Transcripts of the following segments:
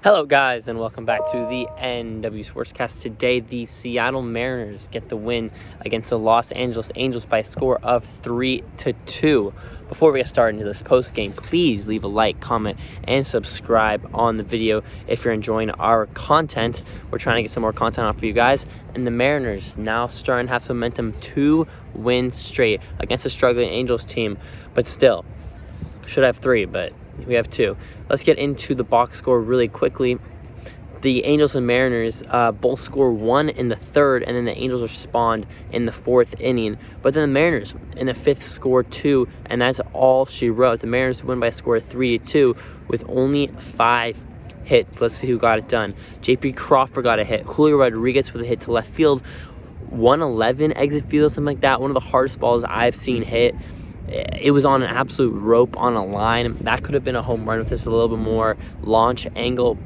Hello guys, and welcome back to the NW Sportscast. Today the Seattle Mariners get the win against the Los Angeles Angels by a score of 3-2. Before we get started into this post game, please leave a like, comment, and subscribe on the video if you're enjoying our content. We're trying to get some more content out for you guys, and the Mariners now starting to have some momentum, 2 wins straight against a struggling Angels team, but still should have 3, but we have 2. Let's get into the box score really quickly. The Angels and Mariners both score 1 in the 3rd, and then the Angels respond in the 4th inning. But then the Mariners in the 5th score 2, and that's all she wrote. The Mariners win by a score of 3-2 with only 5 hits. Let's see who got it done. J.P. Crawford got a hit. Julio Rodriguez with a hit to left field. 111 exit field, something like that. One of the hardest balls I've seen hit. It was on an absolute rope on a line. That could have been a home run with just a little bit more launch angle.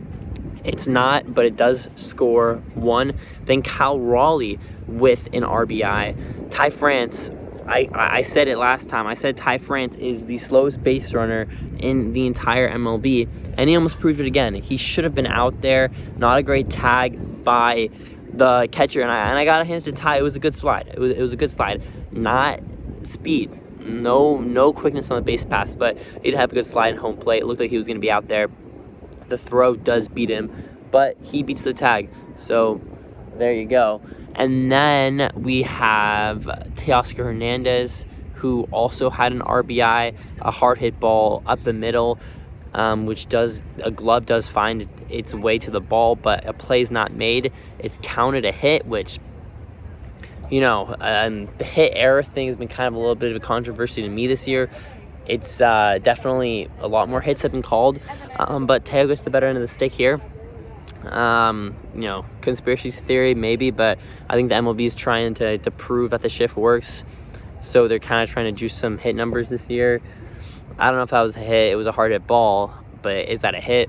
It's not, but it does score 1. Then Cal Raleigh with an RBI. Ty France, I said it last time. I said Ty France is the slowest base runner in the entire MLB, and he almost proved it again. He should have been out there. Not a great tag by the catcher, and I got to hand it to Ty. It was a good slide. It was a good slide. Not speed. No quickness on the base pass, but he did have a good slide at home plate. It looked like he was going to be out there. The throw does beat him, but he beats the tag. So there you go. And then we have Teoscar Hernandez, who also had an RBI, a hard hit ball up the middle, which a glove does find its way to the ball, but a play's not made. It's counted a hit, which, you know, the hit error thing has been kind of a little bit of a controversy to me this year. It's definitely a lot more hits have been called, but Teo gets the better end of the stick here. Conspiracy theory maybe, but I think the MLB is trying to prove that the shift works, so they're kind of trying to juice some hit numbers this year. I don't know if that was a hit. It was a hard hit ball, but is that a hit?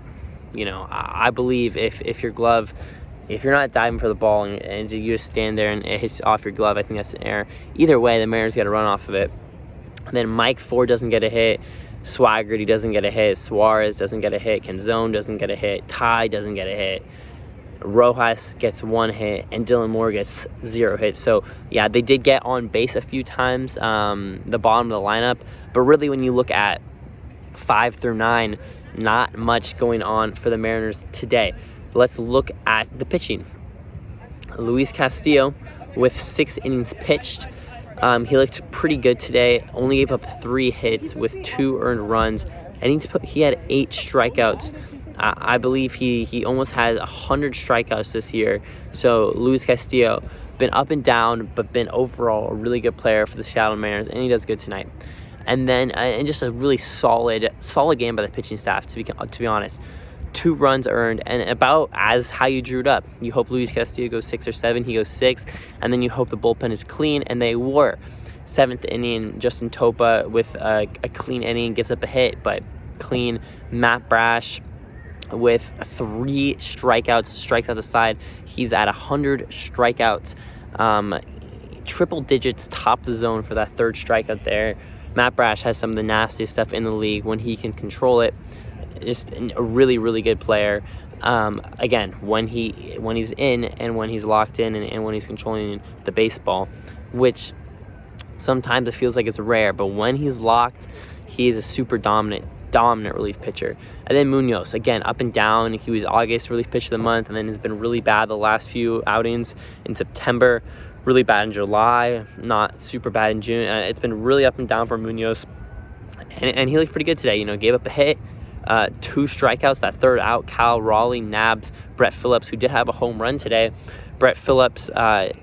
I believe if your glove, if you're not diving for the ball and you just stand there and it hits off your glove, I think that's an error. Either way, the Mariners get a run off of it. And then Mike Ford doesn't get a hit. Swaggerty doesn't get a hit. Suarez doesn't get a hit. Canzone doesn't get a hit. Ty doesn't get a hit. Rojas gets 1 hit, and Dylan Moore gets 0 hits. So, yeah, they did get on base a few times, the bottom of the lineup. But really, when you look at 5 through 9, not much going on for the Mariners today. Let's look at the pitching. Luis Castillo with 6 innings pitched. He looked pretty good today. Only gave up 3 hits with 2 earned runs. And he had 8 strikeouts. I believe he almost has 100 strikeouts this year. So Luis Castillo, been up and down, but been overall a really good player for the Seattle Mariners, and he does good tonight. And then and just a really solid game by the pitching staff, to be honest. 2 runs earned, and about as how you drew it up. You hope Luis Castillo goes 6 or 7, he goes 6, and then you hope the bullpen is clean, and they were. 7th inning, Justin Topa with a clean inning, gives up a hit, but clean. Matt Brash with 3 strikeouts, strikes out the side. He's at 100 strikeouts. Triple digits, top the zone for that 3rd strikeout there. Matt Brash has some of the nastiest stuff in the league when he can control it. Just a really, really good player. Again, when he's in and when he's locked in and when he's controlling the baseball, which sometimes it feels like it's rare, but when he's locked, he is a super dominant relief pitcher. And then Munoz, again, up and down. He was August relief pitcher of the month, and then has been really bad the last few outings in September. Really bad in July, not super bad in June. It's been really up and down for Munoz, and he looked pretty good today. Gave up a hit. 2 strikeouts, that 3rd out. Cal Raleigh nabs Brett Phillips, who did have a home run today. Brett Phillips, I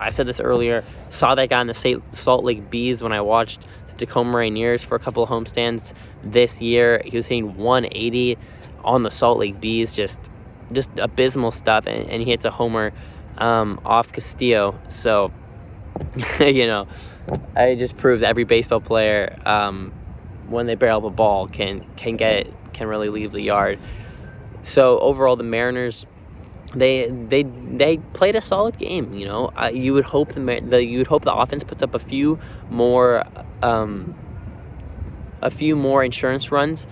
said this earlier, saw that guy in the Salt Lake Bees when I watched the Tacoma Rainiers for a couple of homestands this year. He was hitting 180 on the Salt Lake Bees, just abysmal stuff, and he hits a homer off Castillo. So, it just proves every baseball player, when they barrel the ball, can really leave the yard. So overall, the Mariners, they played a solid game. You would hope the offense puts up a few more insurance runs,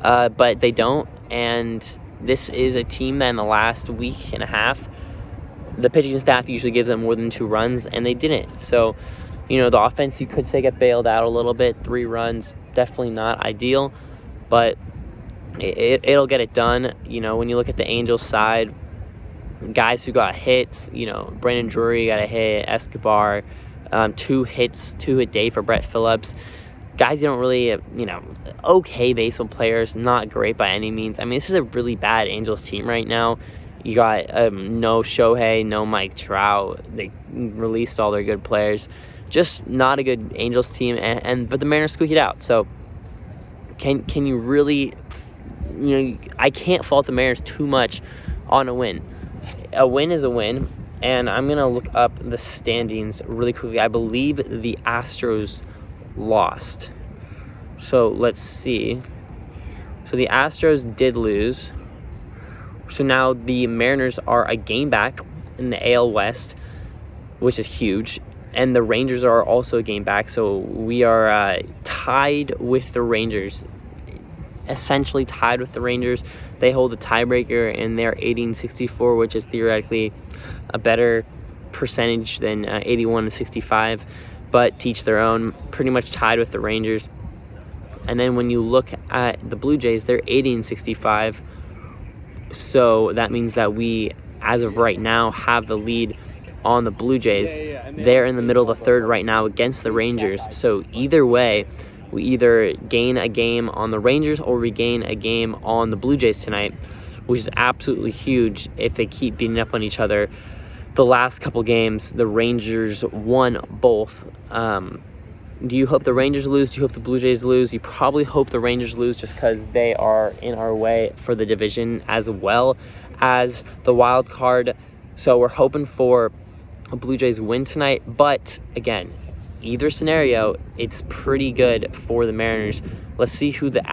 but they don't. And this is a team that in the last week and a half, the pitching staff usually gives them more than 2 runs, and they didn't. So, the offense, you could say, get bailed out a little bit. 3 runs, definitely not ideal, but it'll get it done. When you look at the Angels side, guys who got hits, Brandon Drury got a hit, Escobar, 2 hit day for Brett Phillips. Guys you don't really, okay baseball players, not great by any means. I mean, this is a really bad Angels team right now. You got no Shohei, no Mike Trout. They released all their good players. Just not a good Angels team, but the Mariners squeaked it out. So can you really, I can't fault the Mariners too much on a win. A win is a win, and I'm going to look up the standings really quickly. I believe the Astros lost. So let's see. So the Astros did lose. So now the Mariners are a game back in the AL West, which is huge. And the Rangers are also a game back. So we are tied with the Rangers. Essentially tied with the Rangers. They hold the tiebreaker, and they're 80-64, which is theoretically a better percentage than 81-65. But to each their own, pretty much tied with the Rangers. And then when you look at the Blue Jays, they're 80-65. So that means that we, as of right now, have the lead on the Blue Jays. They're in the middle of the third right now against the Rangers. So either way, we either gain a game on the Rangers or we gain a game on the Blue Jays tonight, which is absolutely huge if they keep beating up on each other. The last couple games, the Rangers won both. Do you hope the Rangers lose? Do you hope the Blue Jays lose? You probably hope the Rangers lose just because they are in our way for the division as well as the wild card. So we're hoping for a Blue Jays win tonight. But again, either scenario, it's pretty good for the Mariners. Let's see who the